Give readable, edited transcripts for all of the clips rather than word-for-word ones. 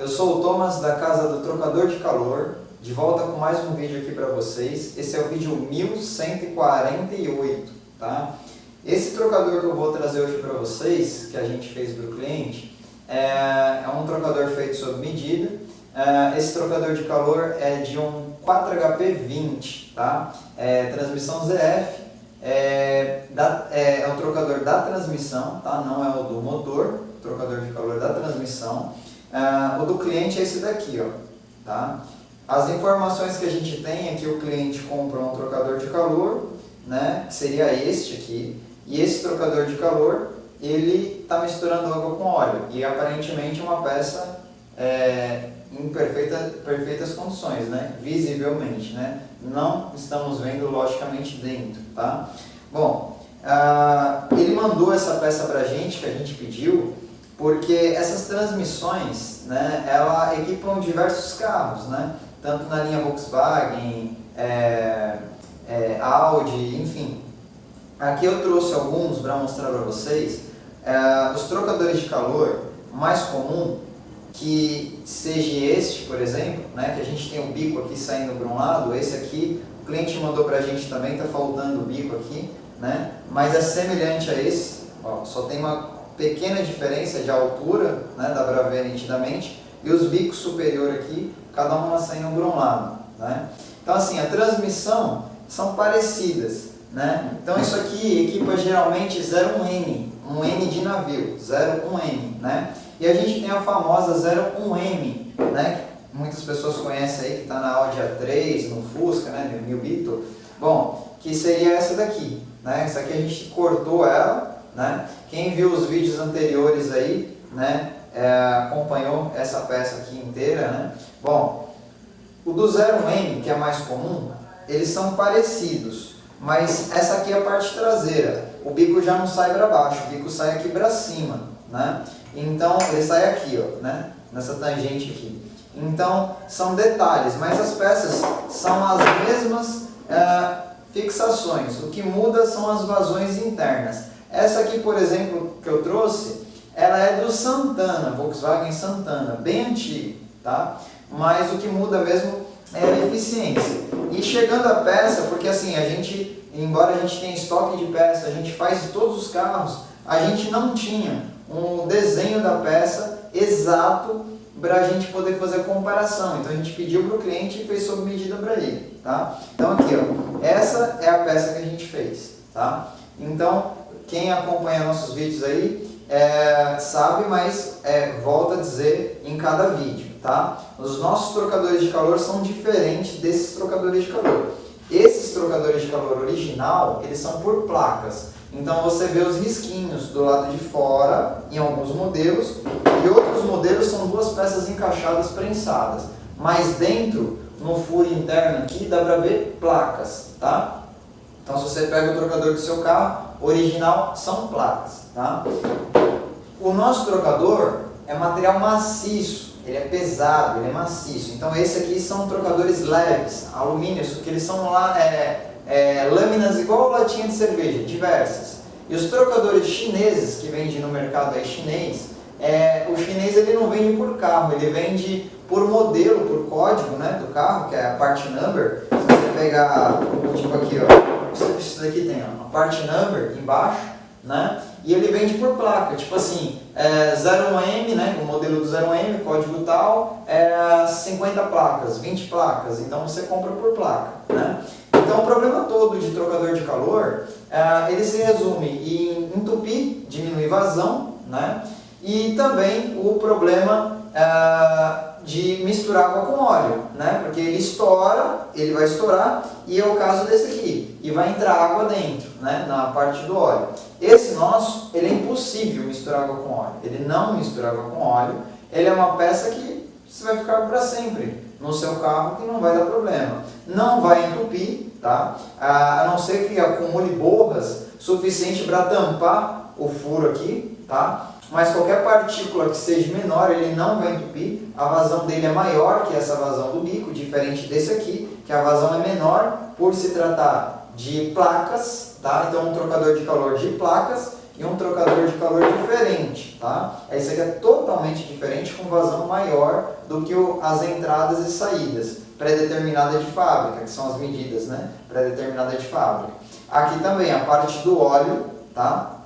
eu sou o Thomas da casa do Trocador de Calor, de volta com mais um vídeo aqui para vocês. Esse é o vídeo 1148, tá? Esse trocador que eu vou trazer hoje para vocês, que a gente fez para o cliente, é um trocador feito sob medida. Esse trocador de calor é de um 4HP20, tá? Transmissão ZF, é o trocador da transmissão, tá? Não é o do motor, o trocador de calor da transmissão. O do cliente é esse daqui, ó, tá? As informações que a gente tem é que o cliente comprou um trocador de calor, né, que seria este aqui, e esse trocador de calor, ele está misturando água com óleo, e aparentemente é uma peça em perfeitas condições, né, visivelmente, né, não estamos vendo logicamente dentro, tá? Bom, ele mandou essa peça para a gente, que a gente pediu, porque essas transmissões, né, ela equipam diversos carros, né, tanto na linha Volkswagen, Audi, enfim. Aqui eu trouxe alguns para mostrar para vocês. Os trocadores de calor mais comum, que seja este, por exemplo, né, que a gente tem o bico aqui saindo para um lado, esse aqui, o cliente mandou para a gente também, está faltando o bico aqui, né, mas é semelhante a esse, ó, só tem uma pequena diferença de altura, né, dá para ver nitidamente, e os bicos superiores aqui, cada uma saindo para um lado, né? Então assim, a transmissão são parecidas, né? Então isso aqui equipa geralmente 01N, um N de navio, 01N, né? E a gente tem a famosa 01M, né? Que muitas pessoas conhecem aí, que está na Audi A3, no Fusca, né? No New Beetle. Bom, que seria essa daqui, né? Essa aqui a gente cortou ela, né? Quem viu os vídeos anteriores aí, né? Acompanhou essa peça aqui inteira, né? Bom, o do 01M, que é mais comum, eles são parecidos, mas essa aqui é a parte traseira. O bico já não sai para baixo, o bico sai aqui para cima, né? Então ele sai aqui, ó, né? Nessa tangente aqui. Então são detalhes, mas as peças são as mesmas fixações. O que muda são as vazões internas. Essa aqui, por exemplo, que eu trouxe, ela é do Santana, Volkswagen Santana, bem antigo, tá? Mas o que muda mesmo é a eficiência. E chegando a peça, porque assim, embora a gente tenha estoque de peça, a gente faz de todos os carros, a gente não tinha um desenho da peça exato para a gente poder fazer a comparação. Então a gente pediu para o cliente e fez sob medida para ele, tá? Então aqui, ó, essa é a peça que a gente fez, tá? Então, quem acompanha nossos vídeos aí, sabe, mas volta a dizer em cada vídeo, tá? Os nossos trocadores de calor são diferentes desses trocadores de calor. Esses trocadores de calor original, eles são por placas. Então você vê os risquinhos do lado de fora, em alguns modelos, e outros modelos são duas peças encaixadas, prensadas. Mas dentro, no furo interno aqui, dá para ver placas, tá? Então se você pega o trocador do seu carro, original são placas, tá? O nosso trocador é material maciço, ele é pesado, ele é maciço. Então esse aqui são trocadores leves, alumínio, que eles são lâminas igual latinha de cerveja, diversas. E os trocadores chineses, que vendem no mercado aí chinês, o chinês ele não vende por carro, ele vende por modelo, por código, né, do carro, que é a part number. Se você pegar, tipo aqui, ó, isso daqui tem a part number embaixo, né? E ele vende por placa, tipo assim, 01M, né? O modelo do 01M, código tal, 50 placas, 20 placas, então você compra por placa, né? Então o problema todo de trocador de calor, ele se resume em entupir, diminuir vazão, né? E também o problema de misturar água com óleo, né? Porque ele estoura, ele vai estourar, e é o caso desse aqui, e vai entrar água dentro, né? Na parte do óleo. Esse nosso, ele é impossível misturar água com óleo, ele não mistura água com óleo, ele é uma peça que você vai ficar para sempre no seu carro, que não vai dar problema. Não vai entupir, tá? A não ser que acumule borras suficiente para tampar o furo aqui, tá? Mas qualquer partícula que seja menor, ele não vai entupir. A vazão dele é maior que essa vazão do bico, diferente desse aqui, que a vazão é menor por se tratar de placas, tá? Então um trocador de calor de placas, e um trocador de calor diferente, tá? Esse aqui é totalmente diferente, com vazão maior do que as entradas e saídas pré-determinada de fábrica, que são as medidas, né? Pré-determinada de fábrica. Aqui também a parte do óleo, tá?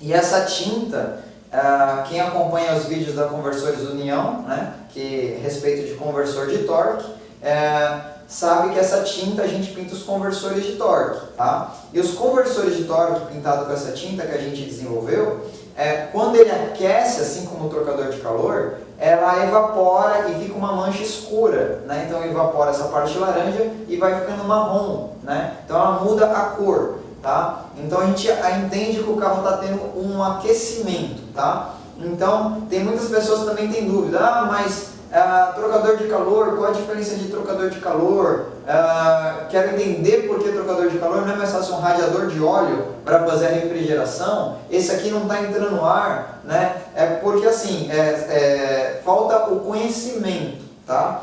E essa tinta, quem acompanha os vídeos da Conversores União, né? Que respeito de conversor de torque, sabe que essa tinta a gente pinta os conversores de torque, tá? E os conversores de torque pintados com essa tinta que a gente desenvolveu, quando ele aquece, assim como o trocador de calor, ela evapora e fica uma mancha escura, né? Então evapora essa parte laranja e vai ficando marrom, né? Então ela muda a cor, tá? Então a gente entende que o carro está tendo um aquecimento, tá? Então tem muitas pessoas que também têm dúvida, mas trocador de calor, qual a diferença de trocador de calor? Quero entender por que trocador de calor, não é mais fácil um radiador de óleo para fazer a refrigeração? Esse aqui não está entrando no ar, né? Porque assim, falta o conhecimento, tá?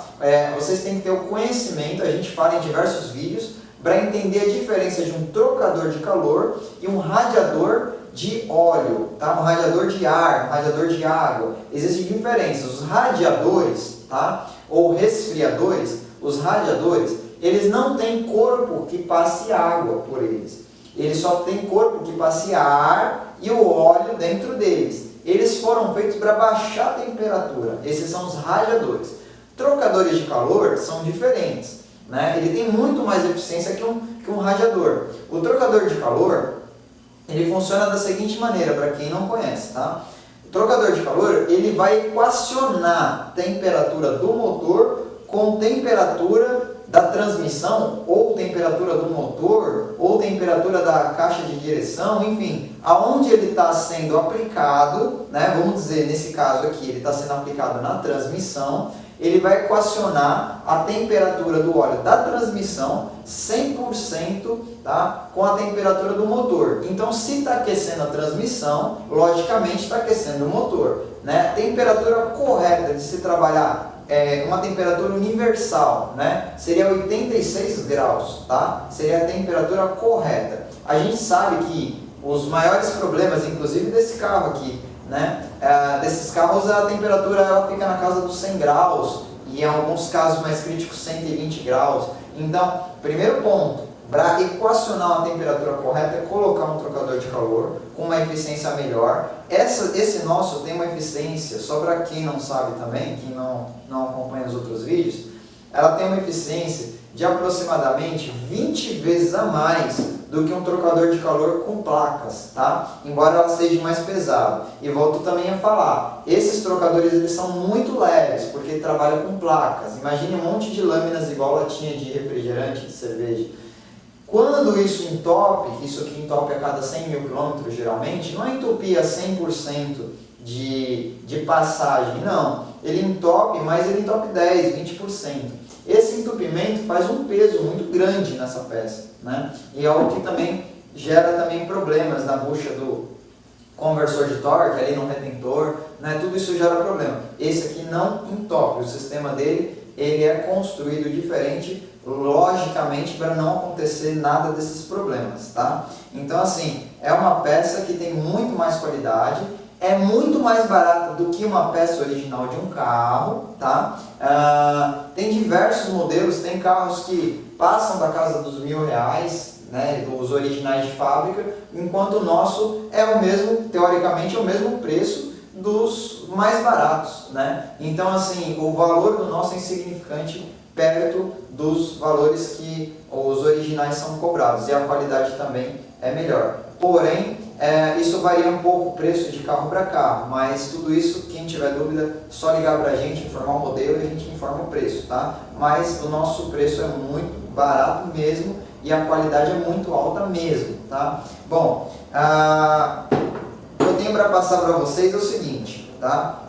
Vocês têm que ter o conhecimento, a gente fala em diversos vídeos, para entender a diferença de um trocador de calor e um radiador de óleo, tá? Um radiador de ar, um radiador de água. Existem diferenças. Os radiadores, tá? Ou resfriadores, os radiadores, eles não têm corpo que passe água por eles. Eles só têm corpo que passe ar e o óleo dentro deles. Eles foram feitos para baixar a temperatura. Esses são os radiadores. Trocadores de calor são diferentes, né? Ele tem muito mais eficiência que um radiador. O trocador de calor, ele funciona da seguinte maneira, para quem não conhece, tá? O trocador de calor, ele vai equacionar a temperatura do motor com temperatura da transmissão, ou temperatura do motor, ou temperatura da caixa de direção, enfim, aonde ele está sendo aplicado, né? Vamos dizer, nesse caso aqui, ele está sendo aplicado na transmissão, ele vai equacionar a temperatura do óleo da transmissão 100%, tá, com a temperatura do motor. Então, se está aquecendo a transmissão, logicamente está aquecendo o motor, né? A temperatura correta de se trabalhar uma temperatura universal, né? Seria 86 graus, tá? Seria a temperatura correta. A gente sabe que os maiores problemas, inclusive desse carro aqui, né? Desses carros a temperatura ela fica na casa dos 100 graus e em alguns casos mais críticos 120 graus. Então, primeiro ponto, para equacionar a temperatura correta é colocar um trocador de calor com uma eficiência melhor. Esse nosso tem uma eficiência, só para quem não sabe também, quem não acompanha os outros vídeos, ela tem uma eficiência de aproximadamente 20 vezes a mais do que um trocador de calor com placas, tá? Embora ela seja mais pesada. E volto também a falar, esses trocadores eles são muito leves, porque ele trabalha com placas. Imagine um monte de lâminas igual latinha de refrigerante, de cerveja. Quando isso entope, isso aqui entope a cada 100 mil quilômetros geralmente, não é entupir a 100% de passagem, não. Ele entope, mas ele entope 10, 20%. Esse entupimento faz um peso muito grande nessa peça, né? E é algo que também gera também problemas na bucha do conversor de torque, ali no retentor, né? Tudo isso gera problema. Esse aqui não entope, o sistema dele ele é construído diferente, logicamente, para não acontecer nada desses problemas, tá? Então, assim, é uma peça que tem muito mais qualidade, é muito mais barata do que uma peça original de um carro, tá? Tem diversos modelos, tem carros que passam da casa dos R$1.000, né, os originais de fábrica, enquanto o nosso é o mesmo, teoricamente, é o mesmo preço dos mais baratos, né? Então, assim, o valor do nosso é insignificante perto dos valores que os originais são cobrados, e a qualidade também é melhor. Porém, isso varia um pouco o preço de carro para carro, mas tudo isso, quem tiver dúvida, só ligar para a gente, informar o modelo e a gente informa o preço, tá? Mas o nosso preço é muito barato mesmo e a qualidade é muito alta mesmo, tá? Bom, o que eu tenho para passar para vocês é o seguinte, tá?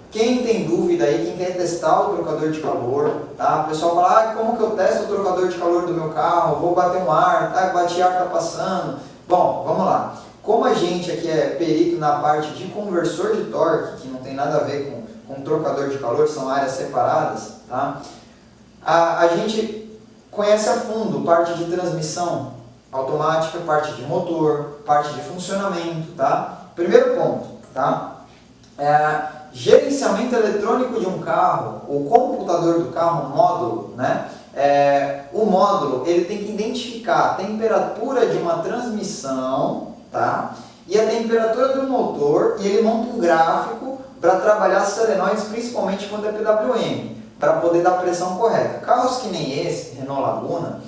Quem tem dúvida aí, quem quer testar o trocador de calor, tá? O pessoal fala, como que eu testo o trocador de calor do meu carro? Vou bater um ar, tá? Bati ar, tá passando. Bom, vamos lá. Como a gente aqui é perito na parte de conversor de torque, que não tem nada a ver com trocador de calor, são áreas separadas, tá? A gente conhece a fundo parte de transmissão automática, parte de motor, parte de funcionamento, tá? Primeiro ponto, tá? Gerenciamento eletrônico de um carro, o computador do carro, o módulo, né? O módulo ele tem que identificar a temperatura de uma transmissão, tá? E a temperatura do motor, e ele monta um gráfico para trabalhar as solenoides, principalmente quando é PWM, para poder dar a pressão correta. Carros que nem esse, Renault Laguna,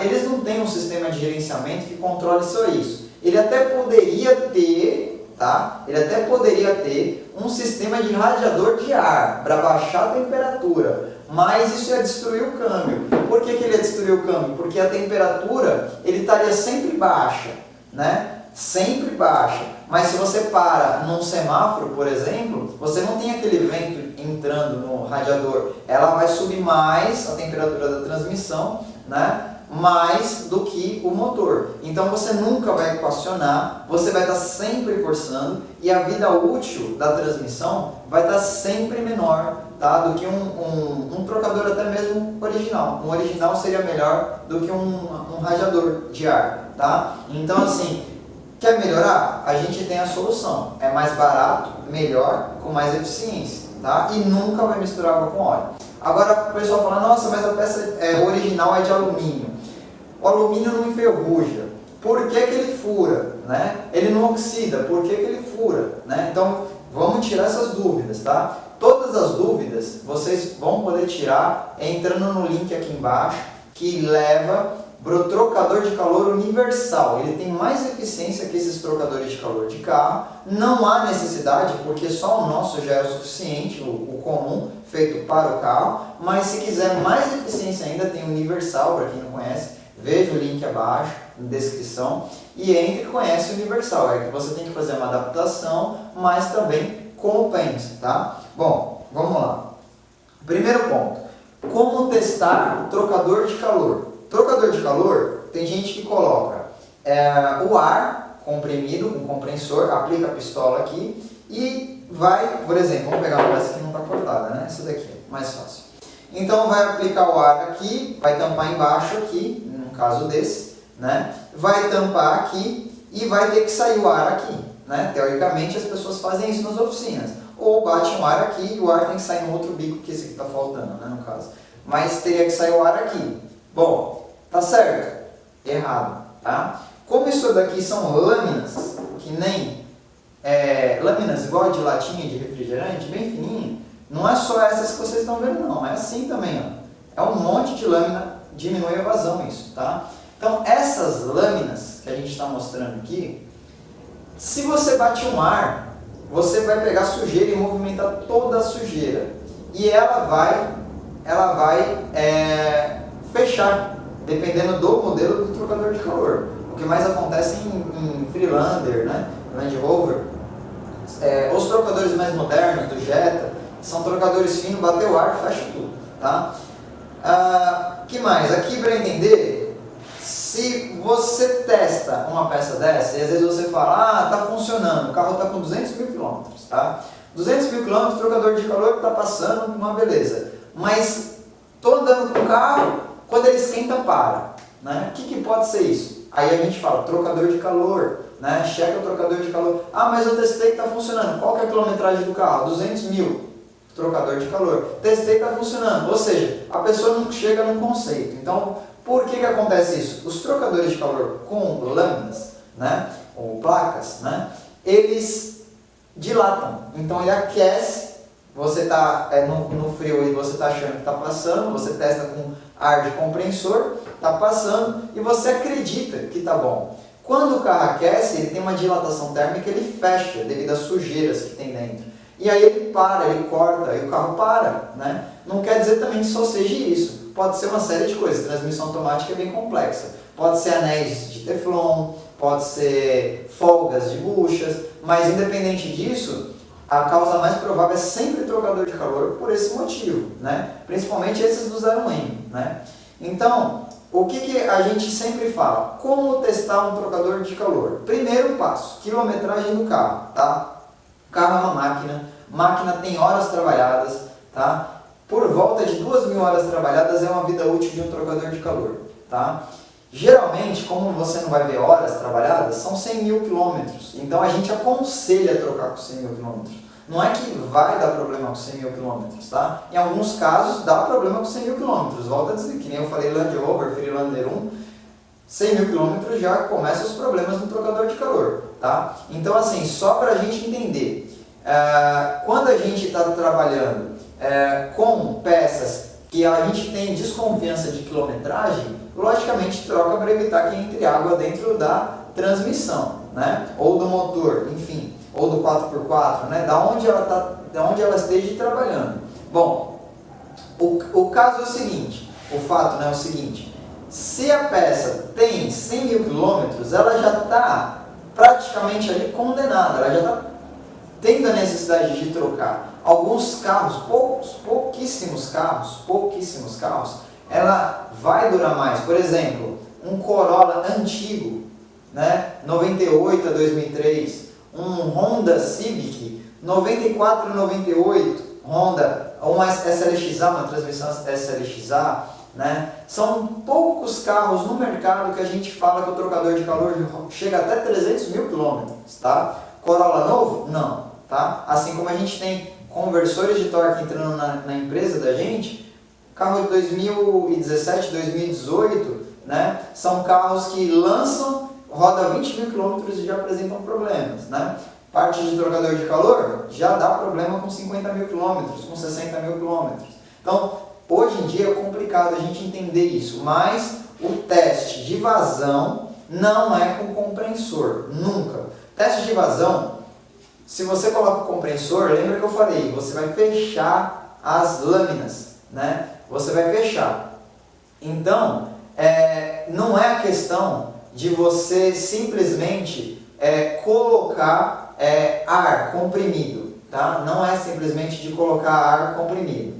eles não têm um sistema de gerenciamento que controle só isso. Ele até poderia ter, tá? Ele até poderia ter um sistema de radiador de ar para baixar a temperatura, mas isso ia destruir o câmbio. Por que ele ia destruir o câmbio? Porque a temperatura ele estaria sempre baixa, né? Sempre baixa. Mas se você para num semáforo, por exemplo, você não tem aquele vento entrando no radiador. Ela vai subir mais a temperatura da transmissão, né? Mais do que o motor. Então você nunca vai equacionar, você vai estar sempre forçando e a vida útil da transmissão vai estar sempre menor, tá? Do que um trocador até mesmo original. Um original seria melhor do que um radiador de ar, tá? Então assim, quer melhorar? A gente tem a solução. É mais barato, melhor, com mais eficiência, tá? E nunca vai misturar água com óleo. Agora o pessoal fala, nossa, mas a peça original é de alumínio. O alumínio não enferruja. Por que ele fura? Né? Ele não oxida. Por que ele fura? Né? Então, vamos tirar essas dúvidas, tá? Todas as dúvidas vocês vão poder tirar entrando no link aqui embaixo, que leva para o trocador de calor universal. Ele tem mais eficiência que esses trocadores de calor de carro. Não há necessidade, porque só o nosso já é o suficiente, o comum, feito para o carro. Mas se quiser mais eficiência ainda, tem o universal, para quem não conhece. Veja o link abaixo, na descrição, e entre e conhece o universal. É que você tem que fazer uma adaptação, mas também compensa, tá? Bom, vamos lá. Primeiro ponto, como testar o trocador de calor? Trocador de calor, tem gente que coloca o ar comprimido com compressor, aplica a pistola aqui e vai, por exemplo, vamos pegar uma peça que não está cortada, né? Essa daqui é mais fácil. Então vai aplicar o ar aqui, vai tampar embaixo aqui, no caso desse, né? Vai tampar aqui e vai ter que sair o ar aqui, né? Teoricamente as pessoas fazem isso nas oficinas. Ou bate um ar aqui e o ar tem que sair no outro bico, que esse aqui está faltando, né? No caso. Mas teria que sair o ar aqui. Bom, tá certo? Errado, tá? Como isso daqui são lâminas, que nem lâminas igual de latinha de refrigerante, bem fininha, não é só essas que vocês estão vendo não, é assim também, ó. É um monte de lâmina, diminui a vazão isso, tá? Então essas lâminas que a gente está mostrando aqui, se você bate um ar, você vai pegar sujeira e movimentar toda a sujeira. E ela vai fechar, dependendo do modelo do trocador de calor. O que mais acontece em Freelander, né? Land Rover, os trocadores mais modernos do Jetta, são trocadores finos, bateu o ar, fecha tudo, tá? Que mais? Aqui para entender, se você testa uma peça dessa e às vezes você fala, tá funcionando, o carro está com 200 mil quilômetros, tá? 200 mil quilômetros, trocador de calor está passando, uma beleza. Mas estou andando com o carro, quando ele esquenta, para. Né? O que pode ser isso? Aí a gente fala, trocador de calor, né? Checa o trocador de calor. Mas eu testei que está funcionando. Qual que é a quilometragem do carro? 200 mil. Trocador de calor. Testei que está funcionando. Ou seja, a pessoa não chega num conceito. Então, por que acontece isso? Os trocadores de calor com lâminas, né? Ou placas, né? Eles dilatam. Então ele aquece. Você está no frio e você está achando que está passando, você testa com ar de compressor, está passando e você acredita que está bom. Quando o carro aquece, ele tem uma dilatação térmica, ele fecha devido às sujeiras que tem dentro. E aí ele para, ele corta e o carro para, né? Não quer dizer também que só seja isso. Pode ser uma série de coisas. A transmissão automática é bem complexa. Pode ser anéis de teflon, pode ser folgas de buchas, mas independente disso, a causa mais provável é sempre trocador de calor por esse motivo, né? Principalmente esses do 0M, né? Então, o que a gente sempre fala? Como testar um trocador de calor? Primeiro passo, quilometragem do carro, tá? O carro é uma máquina tem horas trabalhadas, tá? Por volta de 2.000 horas trabalhadas é uma vida útil de um trocador de calor, tá? Geralmente, como você não vai ver horas trabalhadas, são 100 mil quilômetros. Então a gente aconselha trocar com 100 mil quilômetros. Não é que vai dar problema com 100 mil quilômetros, tá? Em alguns casos dá problema com 100 mil quilômetros. Volto a dizer, que nem eu falei, Land Rover, Freelander 1, 100 mil quilômetros já começam os problemas no trocador de calor, tá? Então assim, só para a gente entender, quando a gente está trabalhando com peças que a gente tem desconfiança de quilometragem, logicamente troca para evitar que entre água dentro da transmissão, né? Ou do motor, enfim, ou do 4x4, né? Da onde ela esteja trabalhando. Bom, o caso é o seguinte, o fato, né, é o seguinte: se a peça tem 100 mil quilômetros, ela já está praticamente ali condenada, ela já está tendo a necessidade de trocar. Alguns carros, pouquíssimos carros, ela vai durar mais. Por exemplo, um Corolla antigo, né, 98 a 2003, um Honda Civic 94 a 98, Honda, uma SLXA, uma transmissão SLXA, né? São poucos carros no mercado que a gente fala que o trocador de calor chega até 300 mil quilômetros, tá? Corolla novo? Não, tá? Assim como a gente tem conversores de torque entrando na empresa da gente, carro de 2017, 2018, né? São carros que lançam, roda 20 mil quilômetros e já apresentam problemas, né? Parte de trocador de calor já dá problema com 50 mil quilômetros, com 60 mil quilômetros. Então, hoje em dia é complicado a gente entender isso, mas o teste de vazão não é com compressor, nunca. Teste de vazão, se você coloca o compressor, lembra que eu falei, você vai fechar as lâminas, né? Você vai fechar. Então, não é a questão de você simplesmente colocar ar comprimido, tá? Não é simplesmente de colocar ar comprimido.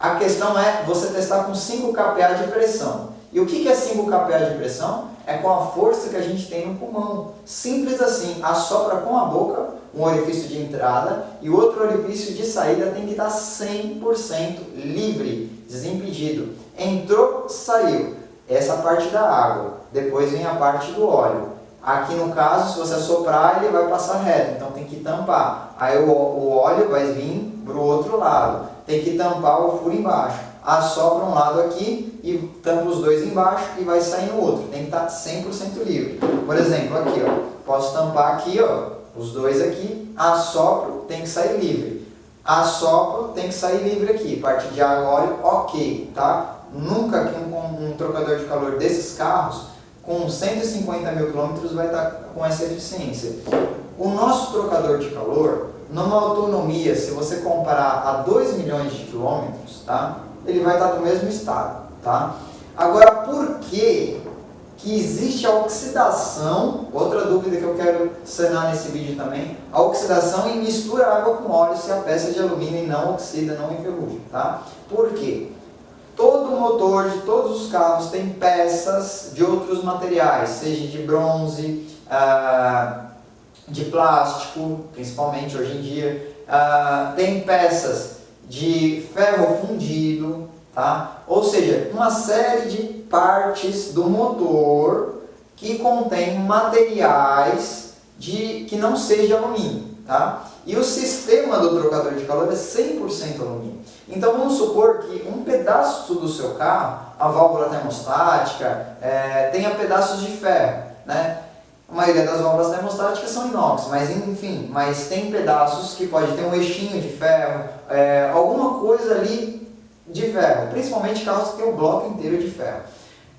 A questão é você testar com 5 kPa de pressão. E o que é 5 kPa de pressão? É com a força que a gente tem no pulmão. Simples assim, assopra com a boca um orifício de entrada e o outro orifício de saída tem que estar 100% livre, desimpedido. Entrou, saiu. Essa parte da água. Depois vem a parte do óleo. Aqui no caso, se você assoprar, ele vai passar reto, então tem que tampar. Aí o óleo vai vir para o outro lado. Tem que tampar o furo embaixo. Assopra um lado aqui e tampa os dois embaixo e vai sair no outro. Tem que estar 100% livre. Por exemplo, aqui, ó, posso tampar aqui, ó, os dois aqui, assopro, tem que sair livre. Assopro, tem que sair livre aqui. Parte de água, óleo, ok, tá? Nunca que um trocador de calor desses carros, com 150 mil quilômetros, vai estar com essa eficiência. O nosso trocador de calor, numa autonomia, se você comparar a 2 milhões de quilômetros, tá? Ele vai estar no mesmo estado, tá? Agora, por que existe a oxidação? Outra dúvida que eu quero sanar nesse vídeo também, a oxidação em mistura água com óleo se a peça de alumínio não oxida, não enferruja, tá? Por quê? Todo motor de todos os carros tem peças de outros materiais, seja de bronze, de plástico, principalmente hoje em dia, tem peças de ferro fundido, tá? Ou seja, uma série de partes do motor que contém materiais que não seja alumínio, tá? E o sistema do trocador de calor é 100% alumínio. Então vamos supor que um pedaço do seu carro, a válvula termostática, tenha pedaços de ferro, né? A maioria das válvulas termostáticas são inox, mas enfim, mas tem pedaços que pode ter um eixinho de ferro, alguma coisa ali de ferro, principalmente carros que tem o bloco inteiro de ferro.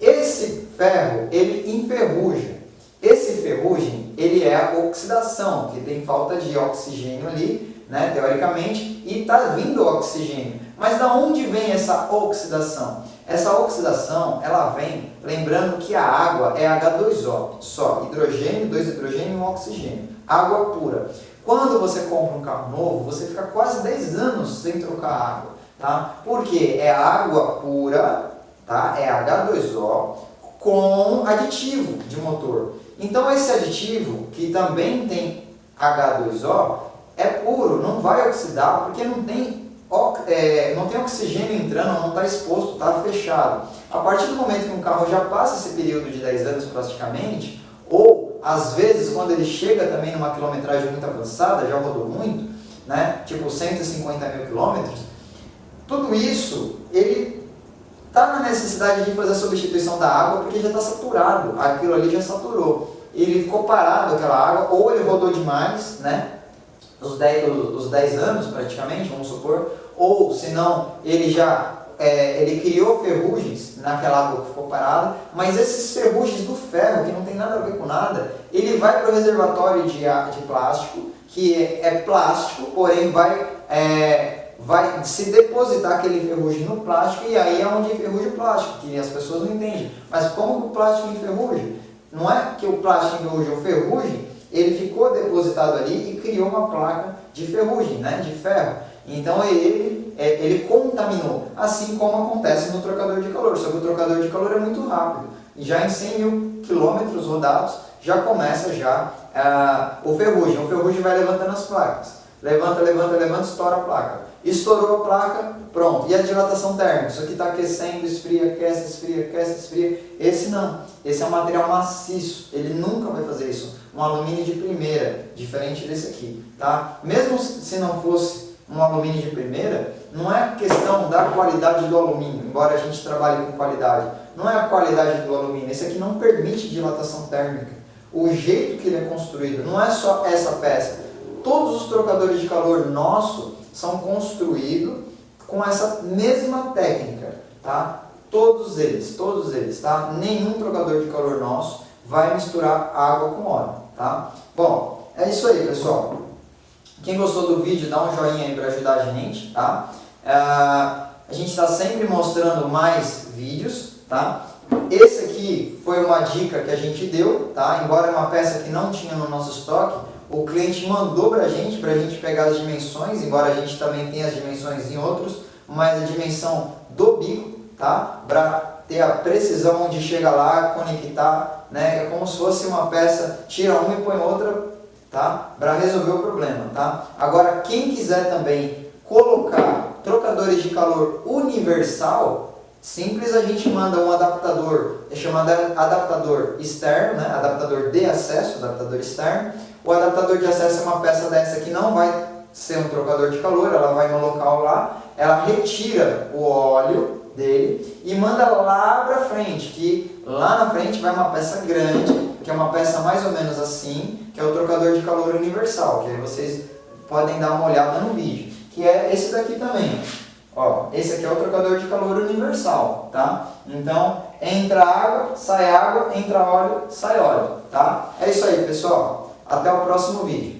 Esse ferro, ele enferruja. Esse ferrugem, ele é a oxidação, que tem falta de oxigênio ali, né, teoricamente, e está vindo oxigênio. Mas da onde vem essa oxidação? Essa oxidação, ela vem, lembrando que a água é H2O, só hidrogênio, 2 hidrogênio e 1 oxigênio, água pura. Quando você compra um carro novo, você fica quase 10 anos sem trocar água, tá? Porque é água pura, tá? É H2O com aditivo de motor. Então esse aditivo, que também tem H2O, é puro, não vai oxidar porque não tem não tem oxigênio entrando, não está exposto, está fechado. A partir do momento que um carro já passa esse período de 10 anos praticamente, ou às vezes quando ele chega também numa quilometragem muito avançada, já rodou muito, né? Tipo 150 mil quilômetros, tudo isso ele está na necessidade de fazer a substituição da água porque já está saturado, aquilo ali já saturou. Ele ficou parado aquela água, ou ele rodou demais, né? Os 10 anos praticamente, vamos supor, ou senão ele ele criou ferrugens naquela água que ficou parada, mas esses ferrugens do ferro, que não tem nada a ver com nada, ele vai para o reservatório de plástico, que é plástico, porém vai se depositar aquele ferrugem no plástico, e aí é onde enferruja o plástico, que as pessoas não entendem. Mas como que o plástico enferruja? Não é que o plástico enferruja, o ferrugem, ele ficou depositado ali e criou uma placa de ferrugem, né, de ferro. Então ele contaminou, assim como acontece no trocador de calor. Só que o trocador de calor é muito rápido. E já em 100 mil quilômetros rodados, já começa o ferrugem. O ferrugem vai levantando as placas. Levanta, estoura a placa. Estourou a placa, pronto. E a dilatação térmica? Isso aqui está aquecendo, esfria, aquece, esfria, aquece, esfria. Esse não. Esse é um material maciço. Ele nunca vai fazer isso. Um alumínio de primeira, diferente desse aqui. Tá? Mesmo se não fosse um alumínio de primeira, não é questão da qualidade do alumínio, embora a gente trabalhe com qualidade. Não é a qualidade do alumínio. Esse aqui não permite dilatação térmica. O jeito que ele é construído, não é só essa peça. Todos os trocadores de calor nossos são construídos com essa mesma técnica, tá? Todos eles, tá? Nenhum trocador de calor nosso vai misturar água com óleo, tá? Bom, é isso aí, pessoal. Quem gostou do vídeo, dá um joinha aí para ajudar a gente, tá? A gente está sempre mostrando mais vídeos, tá? Esse aqui foi uma dica que a gente deu, tá? Embora é uma peça que não tinha no nosso estoque, o cliente mandou para a gente pegar as dimensões, embora a gente também tenha as dimensões em outros, mas a dimensão do bico, tá? Para ter a precisão onde chega lá, conectar, né? É como se fosse uma peça, tira uma e põe outra, tá? Para resolver o problema, tá? Agora, quem quiser também colocar trocadores de calor universal, simples, a gente manda um adaptador, é chamado adaptador externo, né? Adaptador de acesso, adaptador externo. O adaptador de acesso é uma peça dessa que não vai ser um trocador de calor, ela vai no local lá, ela retira o óleo dele e manda lá para frente, que lá na frente vai uma peça grande, que é uma peça mais ou menos assim, que é o trocador de calor universal, que aí vocês podem dar uma olhada no vídeo, que é esse daqui também. Ó, esse aqui é o trocador de calor universal, tá? Então, entra água, entra óleo, sai óleo, tá? É isso aí, pessoal. Até o próximo vídeo.